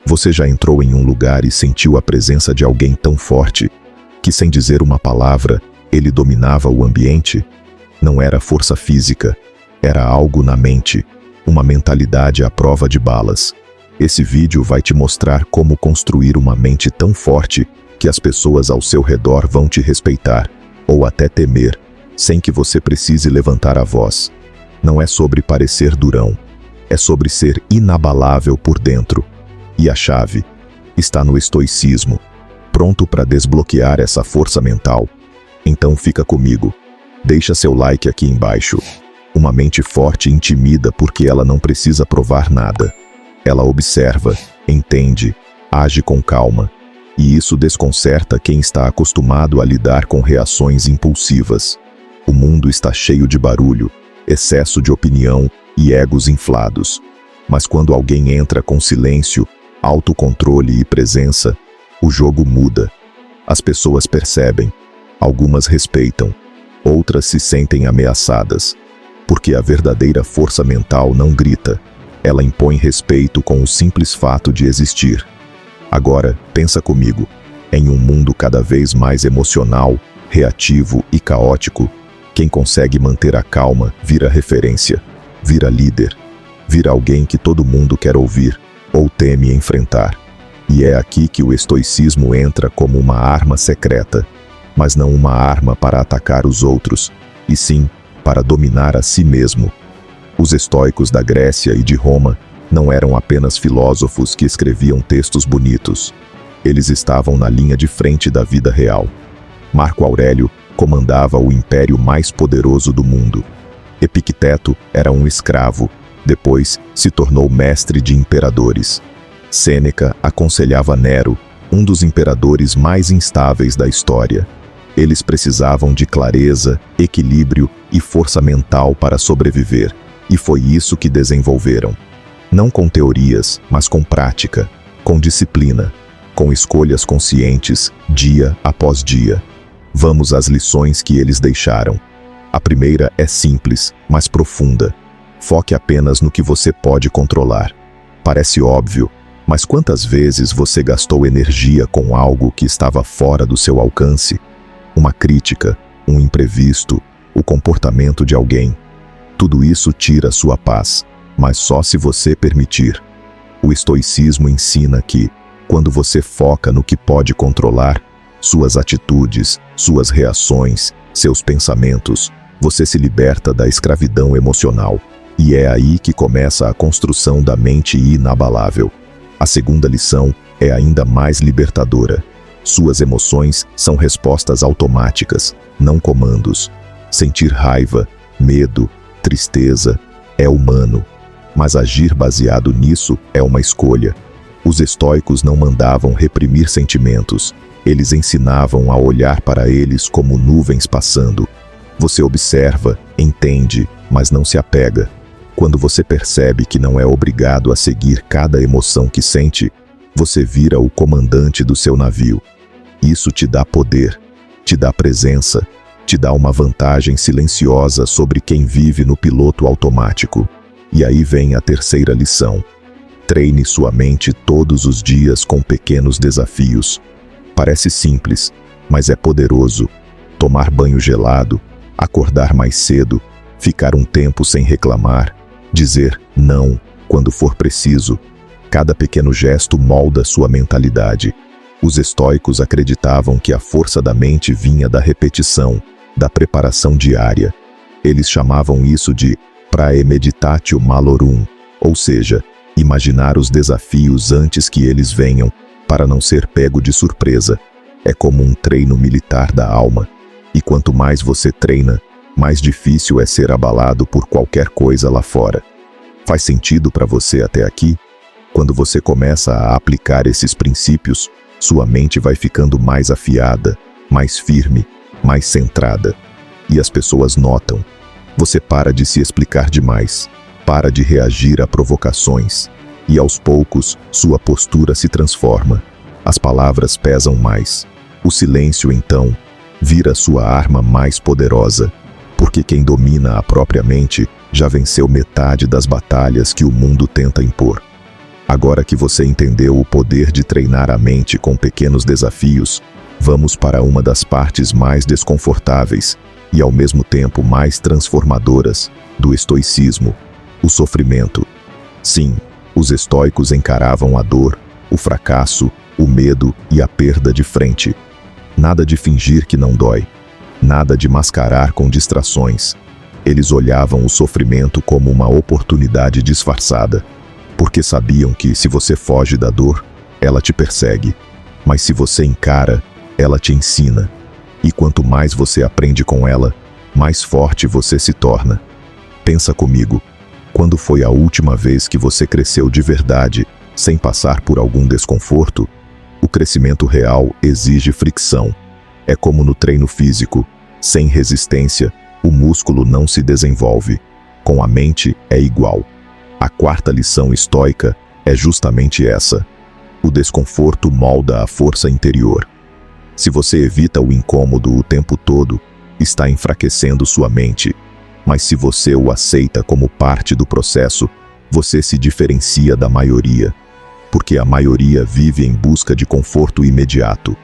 Você já entrou em um lugar e sentiu a presença de alguém tão forte que, sem dizer uma palavra, ele dominava o ambiente? Não era força física, era algo na mente, uma mentalidade à prova de balas. Esse vídeo vai te mostrar como construir uma mente tão forte que as pessoas ao seu redor vão te respeitar, ou até temer, sem que você precise levantar a voz. Não é sobre parecer durão, é sobre ser inabalável por dentro. E a chave está no estoicismo, pronto para desbloquear essa força mental? Então fica comigo. Deixa seu like aqui embaixo. Uma mente forte intimida porque ela não precisa provar nada. Ela observa, entende, age com calma. E isso desconcerta quem está acostumado a lidar com reações impulsivas. O mundo está cheio de barulho, excesso de opinião e egos inflados. Mas quando alguém entra com silêncio, autocontrole e presença, o jogo muda. As pessoas percebem, algumas respeitam, outras se sentem ameaçadas. Porque a verdadeira força mental não grita, ela impõe respeito com o simples fato de existir. Agora, pensa comigo, em um mundo cada vez mais emocional, reativo e caótico, quem consegue manter a calma vira referência, vira líder, vira alguém que todo mundo quer ouvir ou teme enfrentar. E é aqui que o estoicismo entra como uma arma secreta, mas não uma arma para atacar os outros, e sim para dominar a si mesmo. Os estoicos da Grécia e de Roma não eram apenas filósofos que escreviam textos bonitos. Eles estavam na linha de frente da vida real. Marco Aurélio comandava o império mais poderoso do mundo. Epicteto era um escravo, depois se tornou mestre de imperadores. Sêneca aconselhava Nero, um dos imperadores mais instáveis da história. Eles precisavam de clareza, equilíbrio e força mental para sobreviver, e foi isso que desenvolveram. Não com teorias, mas com prática, com disciplina, com escolhas conscientes, dia após dia. Vamos às lições que eles deixaram. A primeira é simples, mas profunda. Foque apenas no que você pode controlar. Parece óbvio, mas quantas vezes você gastou energia com algo que estava fora do seu alcance? Uma crítica, um imprevisto, o comportamento de alguém. Tudo isso tira sua paz, mas só se você permitir. O estoicismo ensina que, quando você foca no que pode controlar, suas atitudes, suas reações, seus pensamentos, você se liberta da escravidão emocional. E é aí que começa a construção da mente inabalável. A segunda lição é ainda mais libertadora. Suas emoções são respostas automáticas, não comandos. Sentir raiva, medo, tristeza é humano, mas agir baseado nisso é uma escolha. Os estoicos não mandavam reprimir sentimentos, eles ensinavam a olhar para eles como nuvens passando. Você observa, entende, mas não se apega. Quando você percebe que não é obrigado a seguir cada emoção que sente, você vira o comandante do seu navio. Isso te dá poder, te dá presença, te dá uma vantagem silenciosa sobre quem vive no piloto automático. E aí vem a terceira lição. Treine sua mente todos os dias com pequenos desafios. Parece simples, mas é poderoso. Tomar banho gelado, acordar mais cedo, ficar um tempo sem reclamar, dizer não quando for preciso. Cada pequeno gesto molda sua mentalidade. Os estoicos acreditavam que a força da mente vinha da repetição, da preparação diária. Eles chamavam isso de praemeditatio malorum, ou seja, imaginar os desafios antes que eles venham, para não ser pego de surpresa. É como um treino militar da alma. E quanto mais você treina, mais difícil é ser abalado por qualquer coisa lá fora. Faz sentido para você até aqui? Quando você começa a aplicar esses princípios, sua mente vai ficando mais afiada, mais firme, mais centrada. E as pessoas notam. Você para de se explicar demais, para de reagir a provocações. E aos poucos, sua postura se transforma. As palavras pesam mais. O silêncio, então, vira sua arma mais poderosa. Porque quem domina a própria mente já venceu metade das batalhas que o mundo tenta impor. Agora que você entendeu o poder de treinar a mente com pequenos desafios, vamos para uma das partes mais desconfortáveis e ao mesmo tempo mais transformadoras do estoicismo: o sofrimento. Sim, os estoicos encaravam a dor, o fracasso, o medo e a perda de frente. Nada de fingir que não dói. Nada de mascarar com distrações. Eles olhavam o sofrimento como uma oportunidade disfarçada, porque sabiam que se você foge da dor, ela te persegue. Mas se você encara, ela te ensina. E quanto mais você aprende com ela, mais forte você se torna. Pensa comigo, quando foi a última vez que você cresceu de verdade, sem passar por algum desconforto? O crescimento real exige fricção. É como no treino físico. Sem resistência, o músculo não se desenvolve. Com a mente é igual. A quarta lição estoica é justamente essa: o desconforto molda a força interior. Se você evita o incômodo o tempo todo, está enfraquecendo sua mente. Mas se você o aceita como parte do processo, você se diferencia da maioria. Porque a maioria vive em busca de conforto imediato.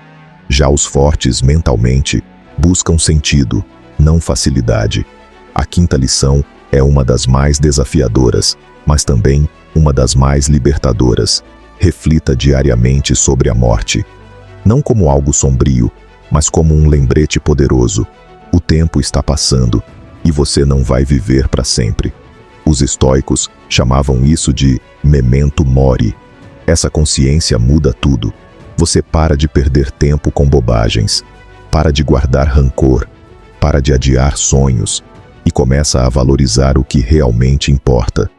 Já os fortes mentalmente buscam sentido, não facilidade. A quinta lição é uma das mais desafiadoras, mas também uma das mais libertadoras. Reflita diariamente sobre a morte. Não como algo sombrio, mas como um lembrete poderoso. O tempo está passando e você não vai viver para sempre. Os estoicos chamavam isso de memento mori. Essa consciência muda tudo. Você para de perder tempo com bobagens, para de guardar rancor, para de adiar sonhos e começa a valorizar o que realmente importa.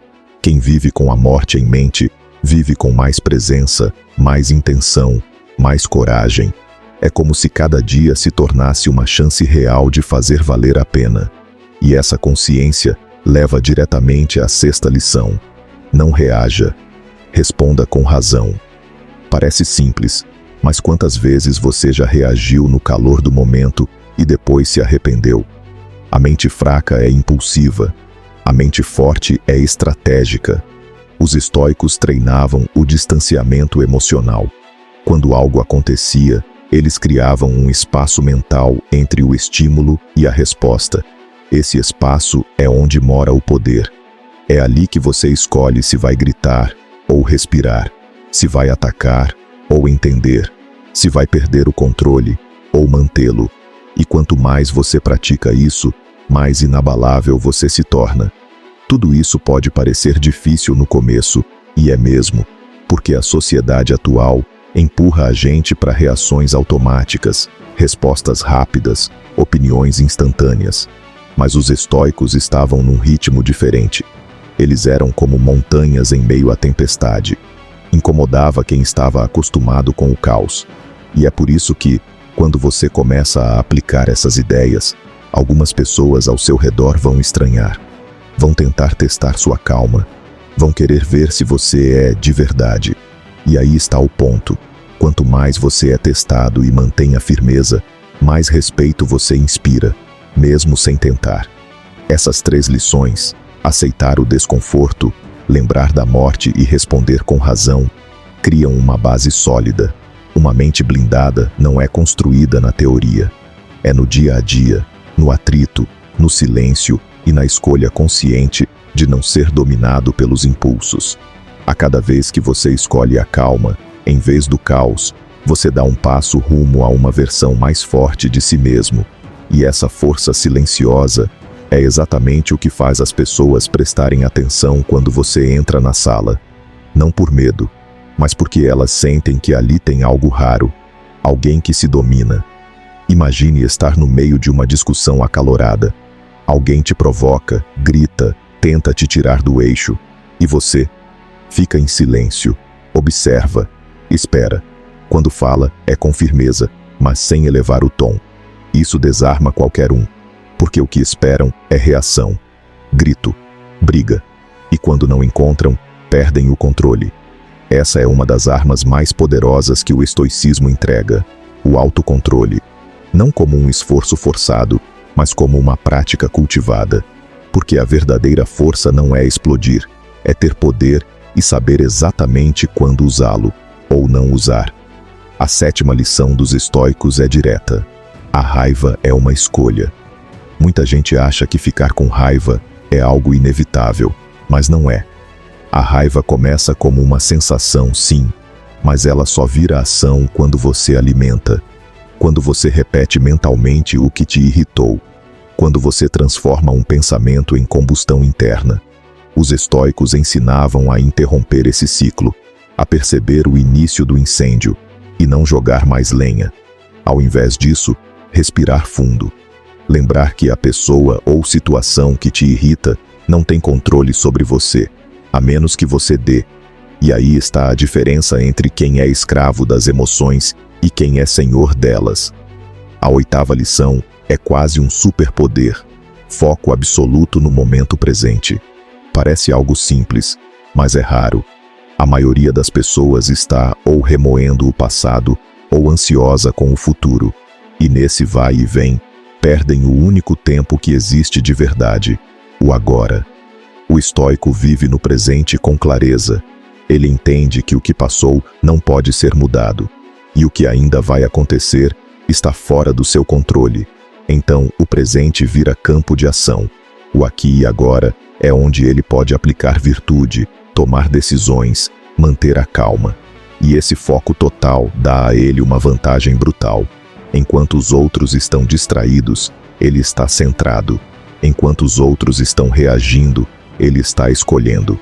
Quem vive com a morte em mente, vive com mais presença, mais intenção, mais coragem. É como se cada dia se tornasse uma chance real de fazer valer a pena. E essa consciência leva diretamente à sexta lição: não reaja. Responda com razão. Parece simples, mas quantas vezes você já reagiu no calor do momento e depois se arrependeu? A mente fraca é impulsiva. A mente forte é estratégica. Os estoicos treinavam o distanciamento emocional. Quando algo acontecia, eles criavam um espaço mental entre o estímulo e a resposta. Esse espaço é onde mora o poder. É ali que você escolhe se vai gritar ou respirar, se vai atacar ou entender, se vai perder o controle ou mantê-lo. E quanto mais você pratica isso, mais inabalável você se torna. Tudo isso pode parecer difícil no começo, e é mesmo, porque a sociedade atual empurra a gente para reações automáticas, respostas rápidas, opiniões instantâneas. Mas os estoicos estavam num ritmo diferente. Eles eram como montanhas em meio à tempestade. Incomodava quem estava acostumado com o caos. E é por isso que, quando você começa a aplicar essas ideias, algumas pessoas ao seu redor vão estranhar. Vão tentar testar sua calma. Vão querer ver se você é de verdade. E aí está o ponto. Quanto mais você é testado e mantém a firmeza, mais respeito você inspira, mesmo sem tentar. Essas 3 lições, aceitar o desconforto, lembrar da morte e responder com razão, criam uma base sólida. Uma mente blindada não é construída na teoria. É no dia a dia, no atrito, no silêncio e na escolha consciente de não ser dominado pelos impulsos. A cada vez que você escolhe a calma, em vez do caos, você dá um passo rumo a uma versão mais forte de si mesmo. E essa força silenciosa é exatamente o que faz as pessoas prestarem atenção quando você entra na sala. Não por medo, mas porque elas sentem que ali tem algo raro, alguém que se domina. Imagine estar no meio de uma discussão acalorada. Alguém te provoca, grita, tenta te tirar do eixo. E você fica em silêncio, observa, espera. Quando fala, é com firmeza, mas sem elevar o tom. Isso desarma qualquer um, porque o que esperam é reação, grito, briga. E quando não encontram, perdem o controle. Essa é uma das armas mais poderosas que o estoicismo entrega, o autocontrole. Não como um esforço forçado, mas como uma prática cultivada. Porque a verdadeira força não é explodir, é ter poder e saber exatamente quando usá-lo ou não usar. A sétima lição dos estoicos é direta. A raiva é uma escolha. Muita gente acha que ficar com raiva é algo inevitável, mas não é. A raiva começa como uma sensação, sim, mas ela só vira ação quando você alimenta, quando você repete mentalmente o que te irritou, quando você transforma um pensamento em combustão interna. Os estoicos ensinavam a interromper esse ciclo, a perceber o início do incêndio e não jogar mais lenha. Ao invés disso, respirar fundo. Lembrar que a pessoa ou situação que te irrita não tem controle sobre você, a menos que você dê. E aí está a diferença entre quem é escravo das emoções e quem é senhor delas. A oitava lição é quase um superpoder, foco absoluto no momento presente. Parece algo simples, mas é raro. A maioria das pessoas está ou remoendo o passado ou ansiosa com o futuro. E nesse vai e vem, perdem o único tempo que existe de verdade, o agora. O estoico vive no presente com clareza. Ele entende que o que passou não pode ser mudado, e o que ainda vai acontecer está fora do seu controle. Então, o presente vira campo de ação. O aqui e agora é onde ele pode aplicar virtude, tomar decisões, manter a calma. E esse foco total dá a ele uma vantagem brutal. Enquanto os outros estão distraídos, ele está centrado. Enquanto os outros estão reagindo, ele está escolhendo.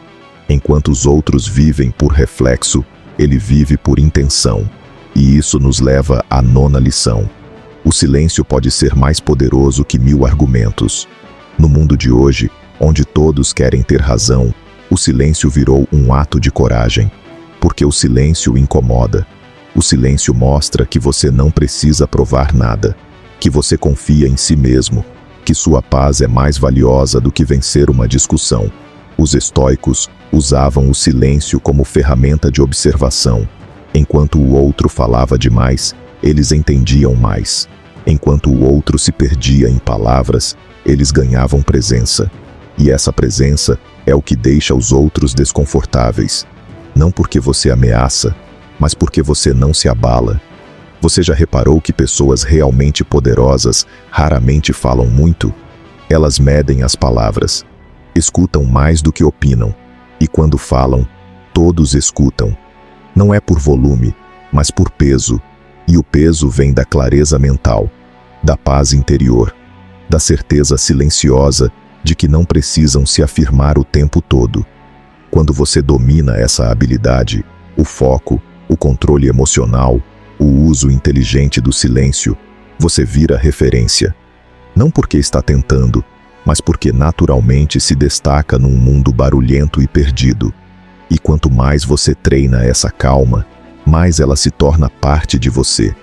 Enquanto os outros vivem por reflexo, ele vive por intenção. E isso nos leva à nona lição. O silêncio pode ser mais poderoso que 1000 argumentos. No mundo de hoje, onde todos querem ter razão, o silêncio virou um ato de coragem. Porque o silêncio incomoda. O silêncio mostra que você não precisa provar nada, que você confia em si mesmo, que sua paz é mais valiosa do que vencer uma discussão. Os estoicos usavam o silêncio como ferramenta de observação. Enquanto o outro falava demais, eles entendiam mais. Enquanto o outro se perdia em palavras, eles ganhavam presença. E essa presença é o que deixa os outros desconfortáveis. Não porque você ameaça, mas porque você não se abala. Você já reparou que pessoas realmente poderosas raramente falam muito? Elas medem as palavras, escutam mais do que opinam, e quando falam, todos escutam. Não é por volume, mas por peso, e o peso vem da clareza mental, da paz interior, da certeza silenciosa de que não precisam se afirmar o tempo todo. Quando você domina essa habilidade, o foco, o controle emocional, o uso inteligente do silêncio, você vira referência. Não porque está tentando, mas porque naturalmente se destaca num mundo barulhento e perdido. E quanto mais você treina essa calma, mais ela se torna parte de você.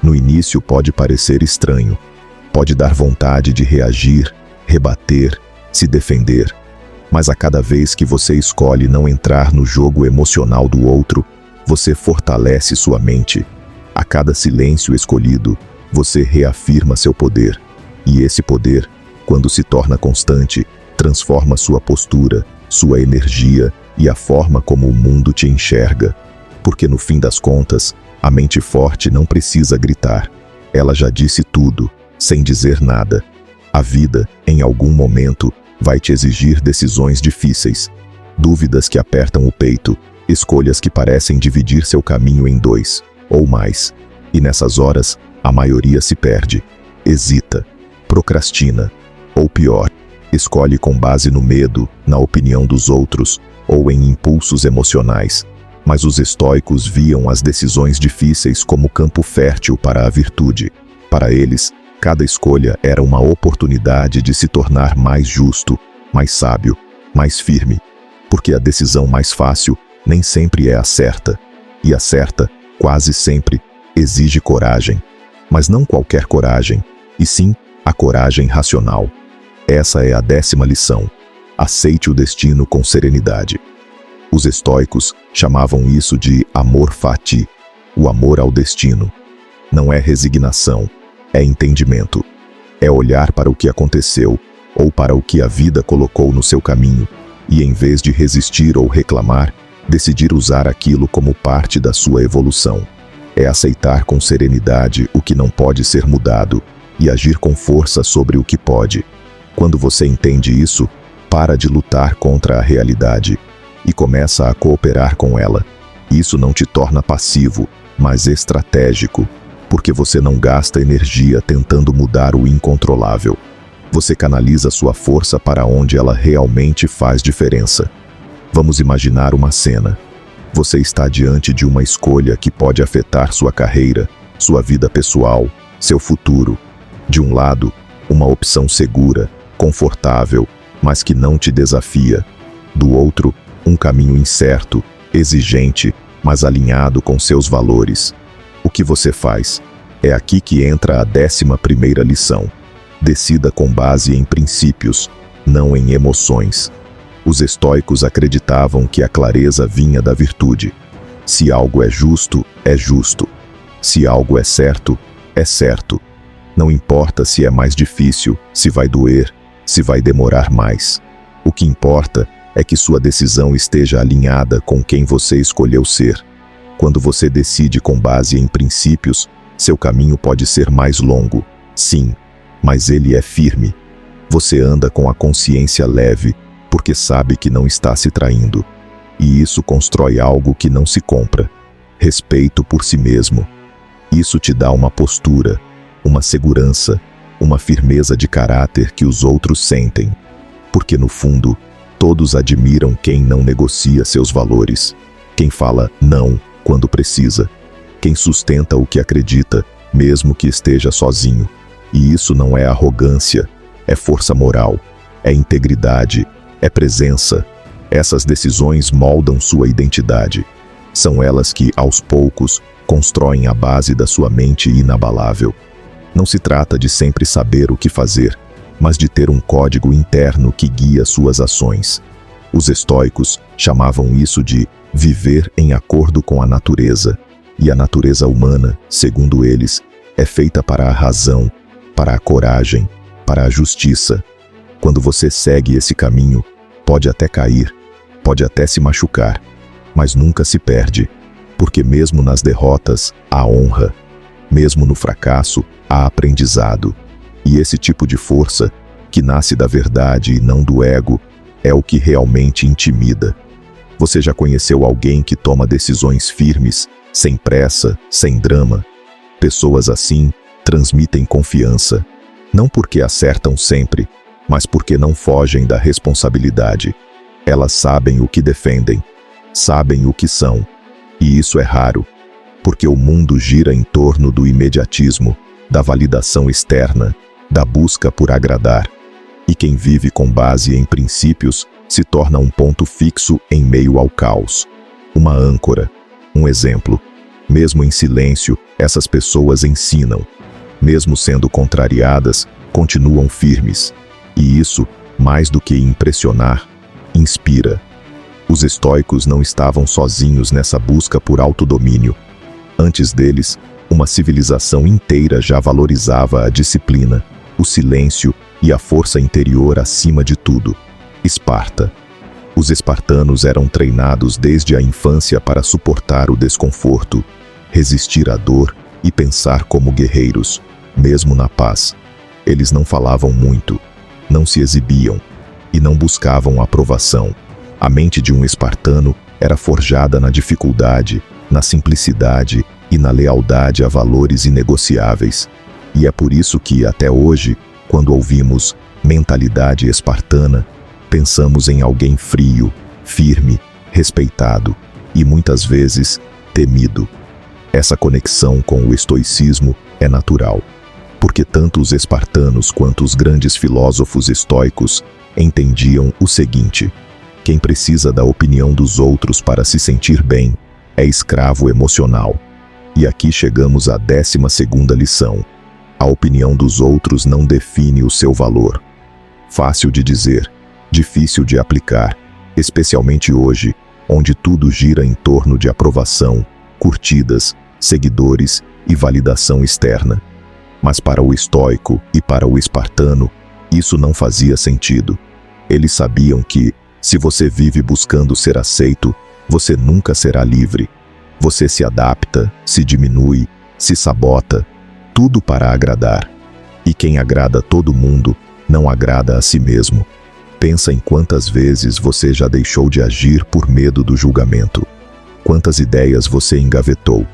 No início pode parecer estranho, pode dar vontade de reagir, rebater, se defender, mas a cada vez que você escolhe não entrar no jogo emocional do outro, você fortalece sua mente. A cada silêncio escolhido, você reafirma seu poder. E esse poder, quando se torna constante, transforma sua postura, sua energia e a forma como o mundo te enxerga. Porque no fim das contas, a mente forte não precisa gritar. Ela já disse tudo, sem dizer nada. A vida, em algum momento, vai te exigir decisões difíceis, dúvidas que apertam o peito, escolhas que parecem dividir seu caminho em 2 ou mais. E nessas horas, a maioria se perde, hesita, procrastina, ou pior, escolhe com base no medo, na opinião dos outros ou em impulsos emocionais. Mas os estoicos viam as decisões difíceis como campo fértil para a virtude. Para eles, cada escolha era uma oportunidade de se tornar mais justo, mais sábio, mais firme. Porque a decisão mais fácil nem sempre é a certa. E a certa, quase sempre, exige coragem. Mas não qualquer coragem, e sim a coragem racional. Essa é a 10ª lição. Aceite o destino com serenidade. Os estoicos chamavam isso de amor fati, o amor ao destino. Não é resignação, é entendimento. É olhar para o que aconteceu, ou para o que a vida colocou no seu caminho, e em vez de resistir ou reclamar, decidir usar aquilo como parte da sua evolução. É aceitar com serenidade o que não pode ser mudado e agir com força sobre o que pode. Quando você entende isso, para de lutar contra a realidade e começa a cooperar com ela. Isso não te torna passivo, mas estratégico, porque você não gasta energia tentando mudar o incontrolável. Você canaliza sua força para onde ela realmente faz diferença. Vamos imaginar uma cena. Você está diante de uma escolha que pode afetar sua carreira, sua vida pessoal, seu futuro. De um lado, uma opção segura, confortável, mas que não te desafia. Do outro, um caminho incerto, exigente, mas alinhado com seus valores. O que você faz? É aqui que entra a 11ª lição. Decida com base em princípios, não em emoções. Os estoicos acreditavam que a clareza vinha da virtude. Se algo é justo, é justo. Se algo é certo, é certo. Não importa se é mais difícil, se vai doer, se vai demorar mais. O que importa é que sua decisão esteja alinhada com quem você escolheu ser. Quando você decide com base em princípios, seu caminho pode ser mais longo, sim, mas ele é firme. Você anda com a consciência leve, porque sabe que não está se traindo. E isso constrói algo que não se compra: respeito por si mesmo. Isso te dá uma postura, uma segurança, uma firmeza de caráter que os outros sentem. Porque no fundo, todos admiram quem não negocia seus valores, quem fala não quando precisa, quem sustenta o que acredita, mesmo que esteja sozinho. E isso não é arrogância, é força moral, é integridade, é presença. Essas decisões moldam sua identidade. São elas que, aos poucos, constroem a base da sua mente inabalável. Não se trata de sempre saber o que fazer, mas de ter um código interno que guia suas ações. Os estoicos chamavam isso de viver em acordo com a natureza. E a natureza humana, segundo eles, é feita para a razão, para a coragem, para a justiça. Quando você segue esse caminho, pode até cair, pode até se machucar, mas nunca se perde, porque mesmo nas derrotas, há honra. Mesmo no fracasso, há aprendizado. E esse tipo de força, que nasce da verdade e não do ego, é o que realmente intimida. Você já conheceu alguém que toma decisões firmes, sem pressa, sem drama? Pessoas assim transmitem confiança, não porque acertam sempre, mas porque não fogem da responsabilidade. Elas sabem o que defendem, sabem o que são. E isso é raro, porque o mundo gira em torno do imediatismo, da validação externa, da busca por agradar. E quem vive com base em princípios se torna um ponto fixo em meio ao caos. Uma âncora, um exemplo. Mesmo em silêncio, essas pessoas ensinam. Mesmo sendo contrariadas, continuam firmes. E isso, mais do que impressionar, inspira. Os estoicos não estavam sozinhos nessa busca por autodomínio. Antes deles, uma civilização inteira já valorizava a disciplina, o silêncio e a força interior acima de tudo. Esparta. Os espartanos eram treinados desde a infância para suportar o desconforto, resistir à dor e pensar como guerreiros, mesmo na paz. Eles não falavam muito, não se exibiam e não buscavam aprovação. A mente de um espartano era forjada na dificuldade, na simplicidade e na lealdade a valores inegociáveis. E é por isso que, até hoje, quando ouvimos mentalidade espartana, pensamos em alguém frio, firme, respeitado e, muitas vezes, temido. Essa conexão com o estoicismo é natural, porque tanto os espartanos quanto os grandes filósofos estoicos entendiam o seguinte: quem precisa da opinião dos outros para se sentir bem é escravo emocional. E aqui chegamos à 12ª lição. A opinião dos outros não define o seu valor. Fácil de dizer, difícil de aplicar, especialmente hoje, onde tudo gira em torno de aprovação, curtidas, seguidores e validação externa. Mas para o estoico e para o espartano, isso não fazia sentido. Eles sabiam que, se você vive buscando ser aceito, você nunca será livre. Você se adapta, se diminui, se sabota, tudo para agradar. E quem agrada todo mundo, não agrada a si mesmo. Pensa em quantas vezes você já deixou de agir por medo do julgamento. Quantas ideias você engavetou.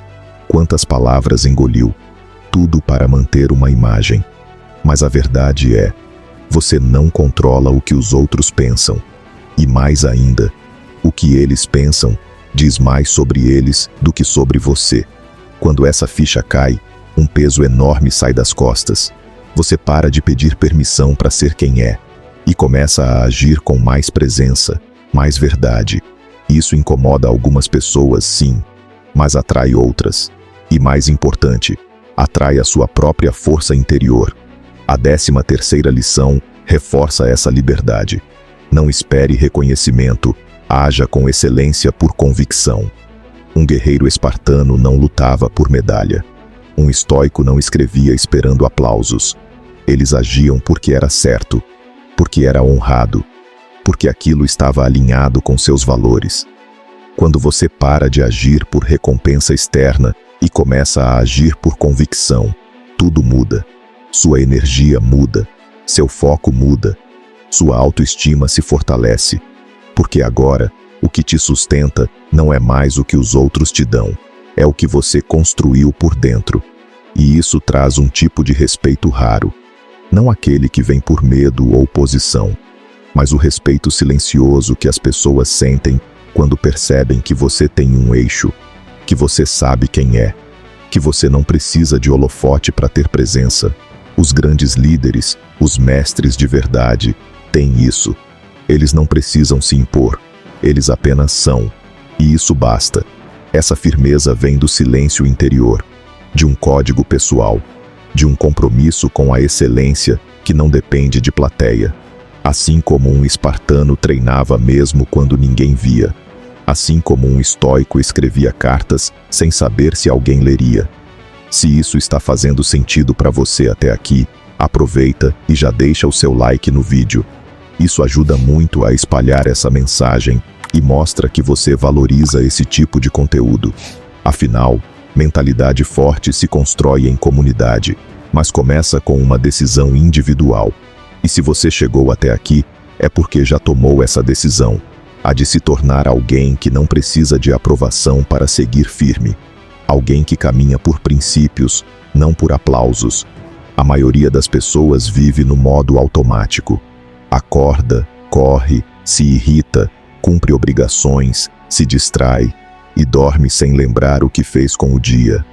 Quantas palavras engoliu. Tudo para manter uma imagem. Mas a verdade é, você não controla o que os outros pensam. E mais ainda, o que eles pensam diz mais sobre eles do que sobre você. Quando essa ficha cai, um peso enorme sai das costas. Você para de pedir permissão para ser quem é e começa a agir com mais presença, mais verdade. Isso incomoda algumas pessoas, sim, mas atrai outras. E mais importante, atrai a sua própria força interior. A 13ª lição reforça essa liberdade. Não espere reconhecimento, haja com excelência por convicção. Um guerreiro espartano não lutava por medalha. Um estoico não escrevia esperando aplausos. Eles agiam porque era certo, porque era honrado, porque aquilo estava alinhado com seus valores. Quando você para de agir por recompensa externa e começa a agir por convicção, tudo muda. Sua energia muda, seu foco muda, sua autoestima se fortalece, porque agora o que te sustenta não é mais o que os outros te dão, é o que você construiu por dentro. E isso traz um tipo de respeito raro, não aquele que vem por medo ou posição, mas o respeito silencioso que as pessoas sentem quando percebem que você tem um eixo, que você sabe quem é, que você não precisa de holofote para ter presença. Os grandes líderes, os mestres de verdade, têm isso. Eles não precisam se impor, eles apenas são. E isso basta. Essa firmeza vem do silêncio interior, de um código pessoal, de um compromisso com a excelência que não depende de plateia. Assim como um espartano treinava mesmo quando ninguém via. Assim como um estoico escrevia cartas sem saber se alguém leria. Se isso está fazendo sentido para você até aqui, aproveita e já deixa o seu like no vídeo. Isso ajuda muito a espalhar essa mensagem e mostra que você valoriza esse tipo de conteúdo. Afinal, mentalidade forte se constrói em comunidade, mas começa com uma decisão individual. E se você chegou até aqui, é porque já tomou essa decisão, a de se tornar alguém que não precisa de aprovação para seguir firme. Alguém que caminha por princípios, não por aplausos. A maioria das pessoas vive no modo automático. Acorda, corre, se irrita, cumpre obrigações, se distrai e dorme sem lembrar o que fez com o dia.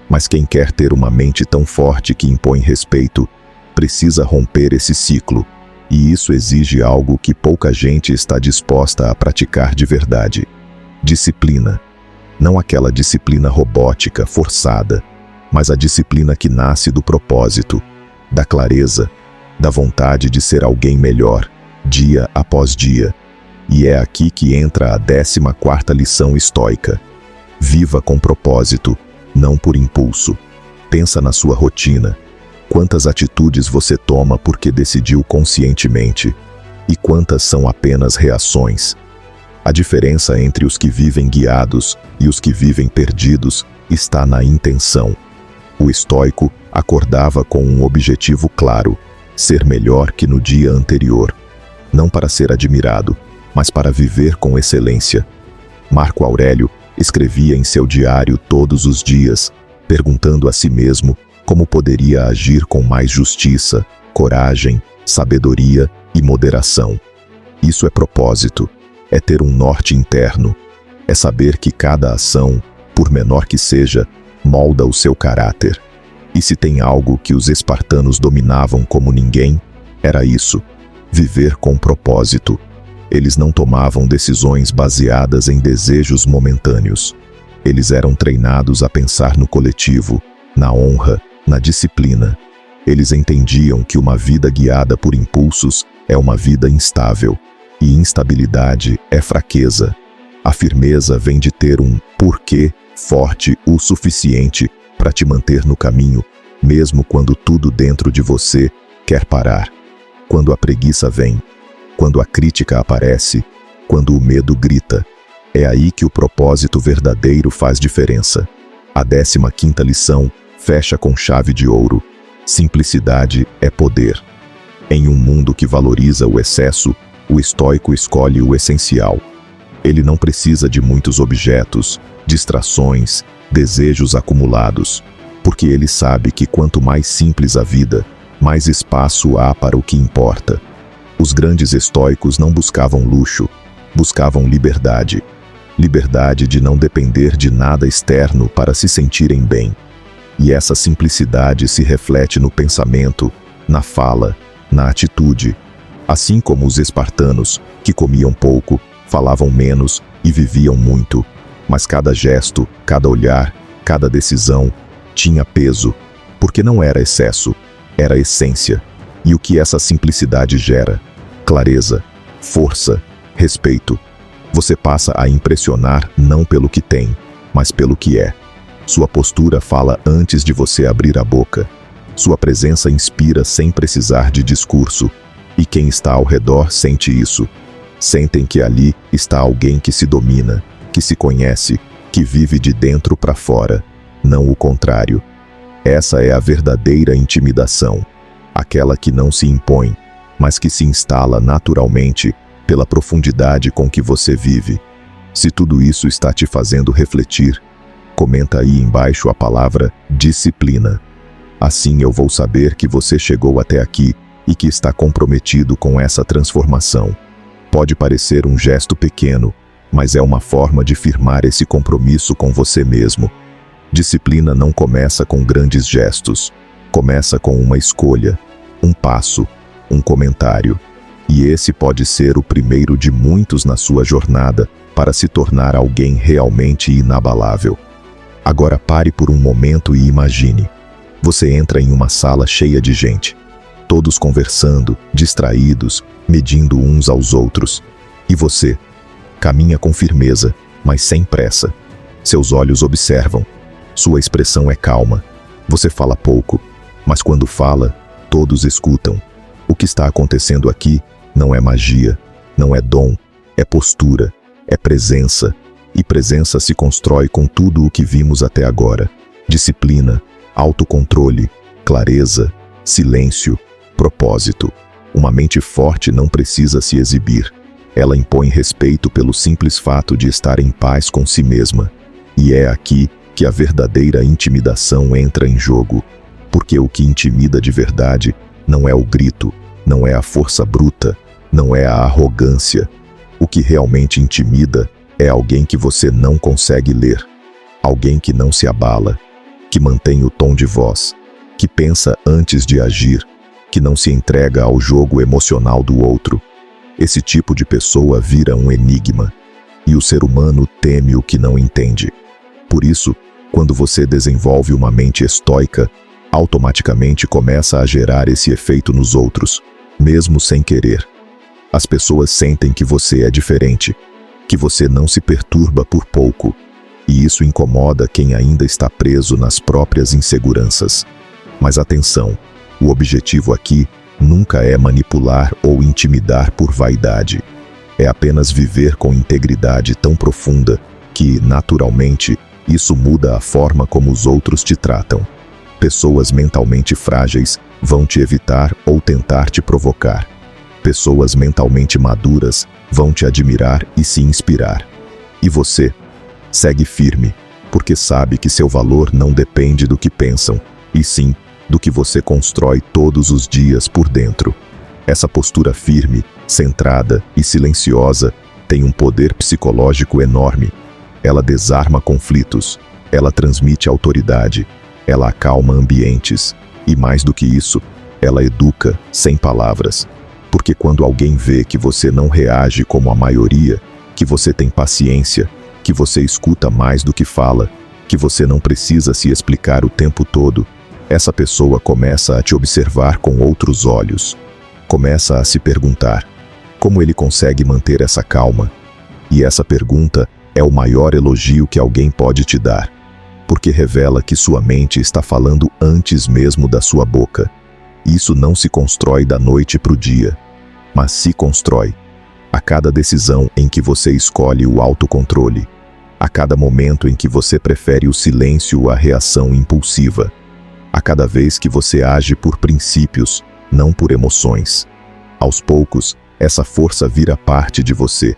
Mas quem quer ter uma mente tão forte que impõe respeito, precisa romper esse ciclo. E isso exige algo que pouca gente está disposta a praticar de verdade. Disciplina. Não aquela disciplina robótica, forçada, mas a disciplina que nasce do propósito, da clareza, da vontade de ser alguém melhor, dia após dia. E é aqui que entra a 14ª lição estoica. Viva com propósito, não por impulso. Pensa na sua rotina. Quantas atitudes você toma porque decidiu conscientemente? E quantas são apenas reações? A diferença entre os que vivem guiados e os que vivem perdidos está na intenção. O estoico acordava com um objetivo claro: ser melhor que no dia anterior. Não para ser admirado, mas para viver com excelência. Marco Aurélio escrevia em seu diário todos os dias, perguntando a si mesmo como poderia agir com mais justiça, coragem, sabedoria e moderação. Isso é propósito, é ter um norte interno, é saber que cada ação, por menor que seja, molda o seu caráter. E se tem algo que os espartanos dominavam como ninguém, era isso: viver com propósito. Eles não tomavam decisões baseadas em desejos momentâneos. Eles eram treinados a pensar no coletivo, na honra, na disciplina. Eles entendiam que uma vida guiada por impulsos é uma vida instável, e instabilidade é fraqueza. A firmeza vem de ter um porquê forte o suficiente para te manter no caminho, mesmo quando tudo dentro de você quer parar. Quando a preguiça vem, quando a crítica aparece, quando o medo grita. É aí que o propósito verdadeiro faz diferença. A 15ª lição fecha com chave de ouro. Simplicidade é poder. Em um mundo que valoriza o excesso, o estoico escolhe o essencial. Ele não precisa de muitos objetos, distrações, desejos acumulados, porque ele sabe que quanto mais simples a vida, mais espaço há para o que importa. Os grandes estoicos não buscavam luxo, buscavam liberdade. Liberdade de não depender de nada externo para se sentirem bem. E essa simplicidade se reflete no pensamento, na fala, na atitude. Assim como os espartanos, que comiam pouco, falavam menos e viviam muito. Mas cada gesto, cada olhar, cada decisão tinha peso, porque não era excesso, era essência. E o que essa simplicidade gera? Clareza, força, respeito. Você passa a impressionar não pelo que tem, mas pelo que é. Sua postura fala antes de você abrir a boca. Sua presença inspira sem precisar de discurso. E quem está ao redor sente isso. Sentem que ali está alguém que se domina, que se conhece, que vive de dentro para fora, não o contrário. Essa é a verdadeira intimidação, aquela que não se impõe, mas que se instala naturalmente pela profundidade com que você vive. Se tudo isso está te fazendo refletir, comenta aí embaixo a palavra disciplina. Assim eu vou saber que você chegou até aqui e que está comprometido com essa transformação. Pode parecer um gesto pequeno, mas é uma forma de firmar esse compromisso com você mesmo. Disciplina não começa com grandes gestos, começa com uma escolha, um passo, um comentário. E esse pode ser o primeiro de muitos na sua jornada para se tornar alguém realmente inabalável. Agora pare por um momento e imagine. Você entra em uma sala cheia de gente, todos conversando, distraídos, medindo uns aos outros. E você caminha com firmeza, mas sem pressa. Seus olhos observam. Sua expressão é calma. Você fala pouco, mas quando fala, todos escutam. O que está acontecendo aqui não é magia, não é dom, é postura, é presença. E presença se constrói com tudo o que vimos até agora. Disciplina, autocontrole, clareza, silêncio, propósito. Uma mente forte não precisa se exibir. Ela impõe respeito pelo simples fato de estar em paz com si mesma. E é aqui que a verdadeira intimidação entra em jogo. Porque o que intimida de verdade não é o grito, não é a força bruta, não é a arrogância. O que realmente intimida é alguém que você não consegue ler. Alguém que não se abala, que mantém o tom de voz, que pensa antes de agir, que não se entrega ao jogo emocional do outro. Esse tipo de pessoa vira um enigma, e o ser humano teme o que não entende. Por isso, quando você desenvolve uma mente estoica, automaticamente começa a gerar esse efeito nos outros, mesmo sem querer. As pessoas sentem que você é diferente, que você não se perturba por pouco, e isso incomoda quem ainda está preso nas próprias inseguranças. Mas atenção, o objetivo aqui nunca é manipular ou intimidar por vaidade. É apenas viver com integridade tão profunda que, naturalmente, isso muda a forma como os outros te tratam. Pessoas mentalmente frágeis vão te evitar ou tentar te provocar. Pessoas mentalmente maduras vão te admirar e se inspirar. E você segue firme, porque sabe que seu valor não depende do que pensam, e sim do que você constrói todos os dias por dentro. Essa postura firme, centrada e silenciosa tem um poder psicológico enorme. Ela desarma conflitos, ela transmite autoridade, ela acalma ambientes e, mais do que isso, ela educa sem palavras. Porque quando alguém vê que você não reage como a maioria, que você tem paciência, que você escuta mais do que fala, que você não precisa se explicar o tempo todo, essa pessoa começa a te observar com outros olhos. Começa a se perguntar: como ele consegue manter essa calma? E essa pergunta é o maior elogio que alguém pode te dar, porque revela que sua mente está falando antes mesmo da sua boca. Isso não se constrói da noite para o dia, mas se constrói. A a cada decisão em que você escolhe o autocontrole, a cada momento em que você prefere o silêncio à reação impulsiva, a cada vez que você age por princípios, não por emoções. Aos poucos, essa força vira parte de você.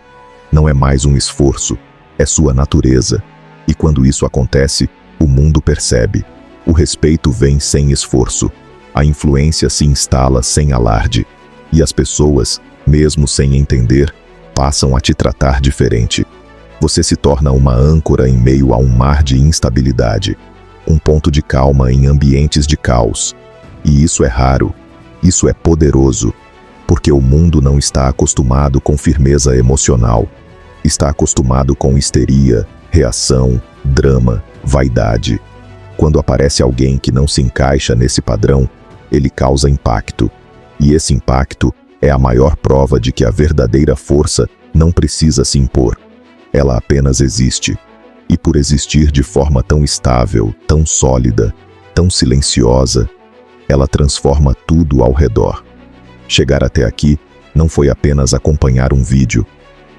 Não é mais um esforço, é sua natureza. E quando isso acontece, o mundo percebe. O respeito vem sem esforço. A influência se instala sem alarde. E as pessoas, mesmo sem entender, passam a te tratar diferente. Você se torna uma âncora em meio a um mar de instabilidade. Um ponto de calma em ambientes de caos. E isso é raro. Isso é poderoso. Porque o mundo não está acostumado com firmeza emocional. Está acostumado com histeria, reação, drama, vaidade. Quando aparece alguém que não se encaixa nesse padrão, ele causa impacto. E esse impacto é a maior prova de que a verdadeira força não precisa se impor. Ela apenas existe. E por existir de forma tão estável, tão sólida, tão silenciosa, ela transforma tudo ao redor. Chegar até aqui não foi apenas acompanhar um vídeo,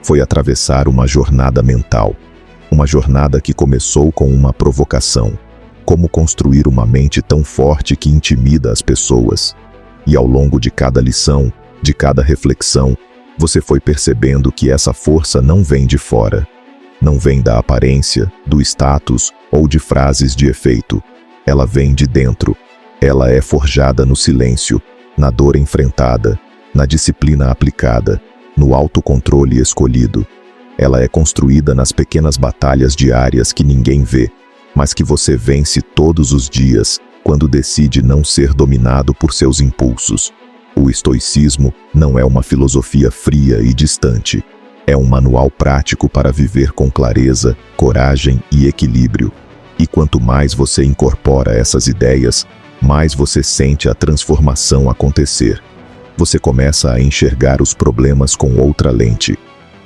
foi atravessar uma jornada mental. Uma jornada que começou com uma provocação. Como construir uma mente tão forte que intimida as pessoas. E ao longo de cada lição, de cada reflexão, você foi percebendo que essa força não vem de fora. Não vem da aparência, do status ou de frases de efeito. Ela vem de dentro. Ela é forjada no silêncio, na dor enfrentada, na disciplina aplicada, no autocontrole escolhido. Ela é construída nas pequenas batalhas diárias que ninguém vê, mas que você vence todos os dias quando decide não ser dominado por seus impulsos. O estoicismo não é uma filosofia fria e distante. É um manual prático para viver com clareza, coragem e equilíbrio. E quanto mais você incorpora essas ideias, mais você sente a transformação acontecer. Você começa a enxergar os problemas com outra lente.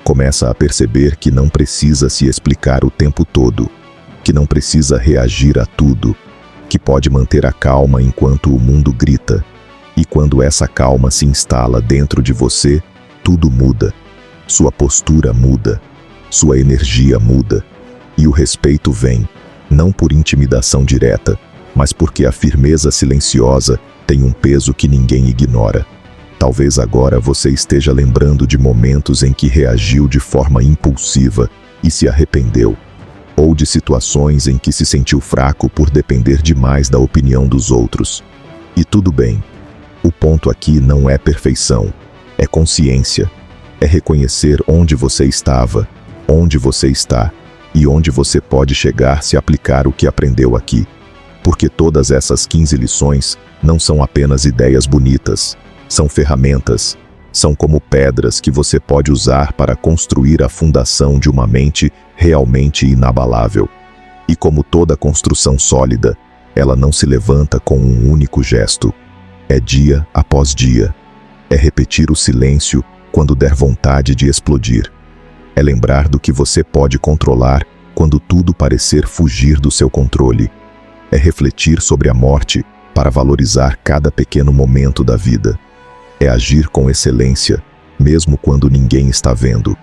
Começa a perceber que não precisa se explicar o tempo todo, que não precisa reagir a tudo, que pode manter a calma enquanto o mundo grita. E quando essa calma se instala dentro de você, tudo muda. Sua postura muda, sua energia muda, e o respeito vem, não por intimidação direta, mas porque a firmeza silenciosa tem um peso que ninguém ignora. Talvez agora você esteja lembrando de momentos em que reagiu de forma impulsiva e se arrependeu, ou de situações em que se sentiu fraco por depender demais da opinião dos outros. E tudo bem. O ponto aqui não é perfeição, é consciência. É reconhecer onde você estava, onde você está e onde você pode chegar se aplicar o que aprendeu aqui. Porque todas essas 15 lições não são apenas ideias bonitas, são ferramentas, são como pedras que você pode usar para construir a fundação de uma mente realmente inabalável. E como toda construção sólida, ela não se levanta com um único gesto. É dia após dia. É repetir o silêncio quando der vontade de explodir. É lembrar do que você pode controlar quando tudo parecer fugir do seu controle. É refletir sobre a morte para valorizar cada pequeno momento da vida. É agir com excelência, mesmo quando ninguém está vendo.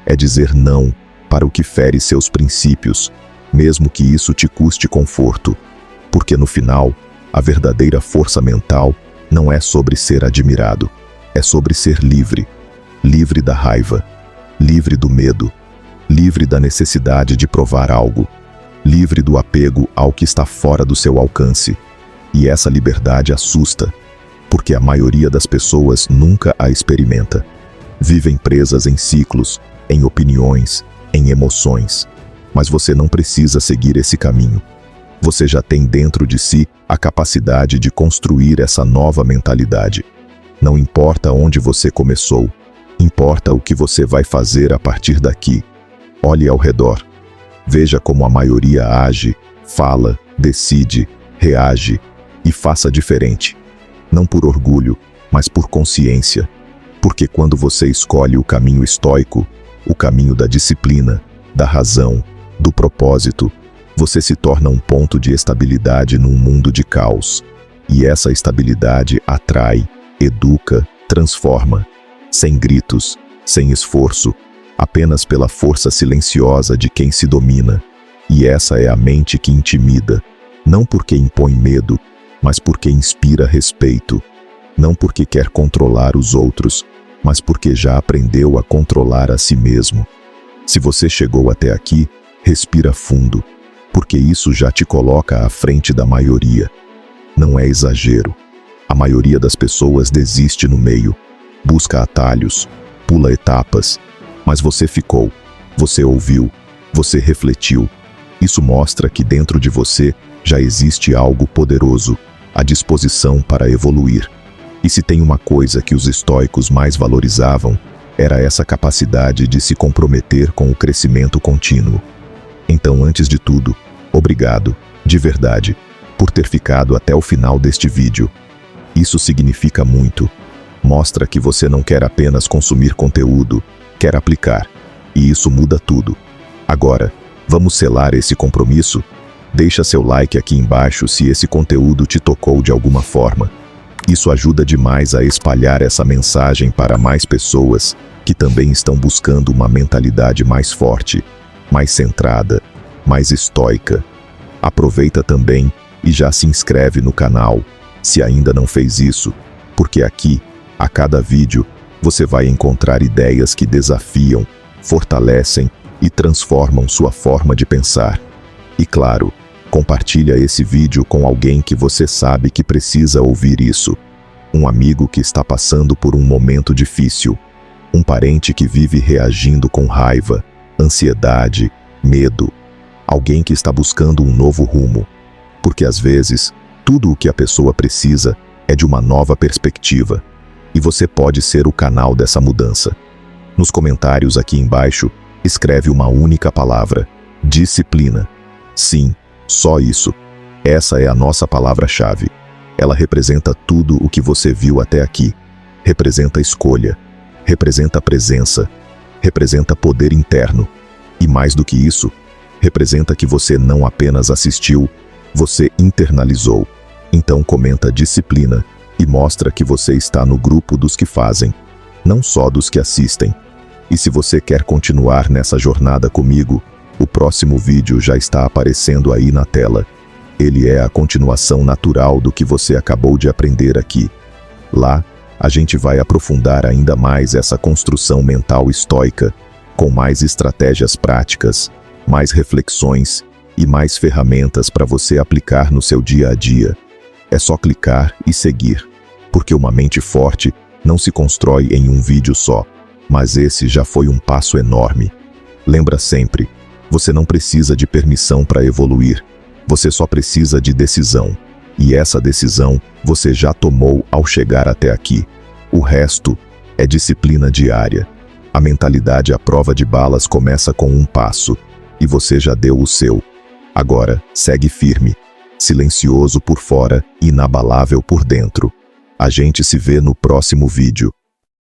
É dizer não para o que fere seus princípios, mesmo que isso te custe conforto. Porque no final, a verdadeira força mental não é sobre ser admirado, é sobre ser livre. Livre da raiva, livre do medo, livre da necessidade de provar algo, livre do apego ao que está fora do seu alcance. E essa liberdade assusta, porque a maioria das pessoas nunca a experimenta. Vivem presas em ciclos, em opiniões, em emoções. Mas você não precisa seguir esse caminho. Você já tem dentro de si a capacidade de construir essa nova mentalidade. Não importa onde você começou, importa o que você vai fazer a partir daqui. Olhe ao redor. Veja como a maioria age, fala, decide, reage e faça diferente. Não por orgulho, mas por consciência. Porque quando você escolhe o caminho estoico, o caminho da disciplina, da razão, do propósito, você se torna um ponto de estabilidade num mundo de caos. E essa estabilidade atrai, educa, transforma. Sem gritos, sem esforço, apenas pela força silenciosa de quem se domina. E essa é a mente que intimida, não porque impõe medo, mas porque inspira respeito. Não porque quer controlar os outros, mas porque já aprendeu a controlar a si mesmo. Se você chegou até aqui, respira fundo, porque isso já te coloca à frente da maioria. Não é exagero. A maioria das pessoas desiste no meio, busca atalhos, pula etapas, mas você ficou, você ouviu, você refletiu. Isso mostra que dentro de você já existe algo poderoso, a disposição para evoluir. E se tem uma coisa que os estoicos mais valorizavam, era essa capacidade de se comprometer com o crescimento contínuo. Então, antes de tudo, obrigado, de verdade, por ter ficado até o final deste vídeo. Isso significa muito. Mostra que você não quer apenas consumir conteúdo, quer aplicar. E isso muda tudo. Agora, vamos selar esse compromisso? Deixa seu like aqui embaixo se esse conteúdo te tocou de alguma forma. Isso ajuda demais a espalhar essa mensagem para mais pessoas que também estão buscando uma mentalidade mais forte, mais centrada, mais estoica. Aproveita também e já se inscreve no canal, se ainda não fez isso, porque aqui, a cada vídeo, você vai encontrar ideias que desafiam, fortalecem e transformam sua forma de pensar. E claro, compartilha esse vídeo com alguém que você sabe que precisa ouvir isso. Um amigo que está passando por um momento difícil. Um parente que vive reagindo com raiva, ansiedade, medo. Alguém que está buscando um novo rumo. Porque às vezes, tudo o que a pessoa precisa é de uma nova perspectiva. E você pode ser o canal dessa mudança. Nos comentários aqui embaixo, escreve uma única palavra: disciplina. Sim, só isso. Essa é a nossa palavra-chave. Ela representa tudo o que você viu até aqui. Representa escolha, representa presença, representa poder interno. E mais do que isso, representa que você não apenas assistiu, você internalizou. Então comenta disciplina e mostra que você está no grupo dos que fazem, não só dos que assistem. E se você quer continuar nessa jornada comigo, o próximo vídeo já está aparecendo aí na tela. Ele é a continuação natural do que você acabou de aprender aqui. Lá, a gente vai aprofundar ainda mais essa construção mental estoica, com mais estratégias práticas, mais reflexões e mais ferramentas para você aplicar no seu dia a dia. É só clicar e seguir, porque uma mente forte não se constrói em um vídeo só, mas esse já foi um passo enorme. Lembra sempre, você não precisa de permissão para evoluir, você só precisa de decisão. E essa decisão você já tomou ao chegar até aqui. O resto é disciplina diária. A mentalidade à prova de balas começa com um passo, e você já deu o seu. Agora, segue firme, silencioso por fora e inabalável por dentro. A gente se vê no próximo vídeo.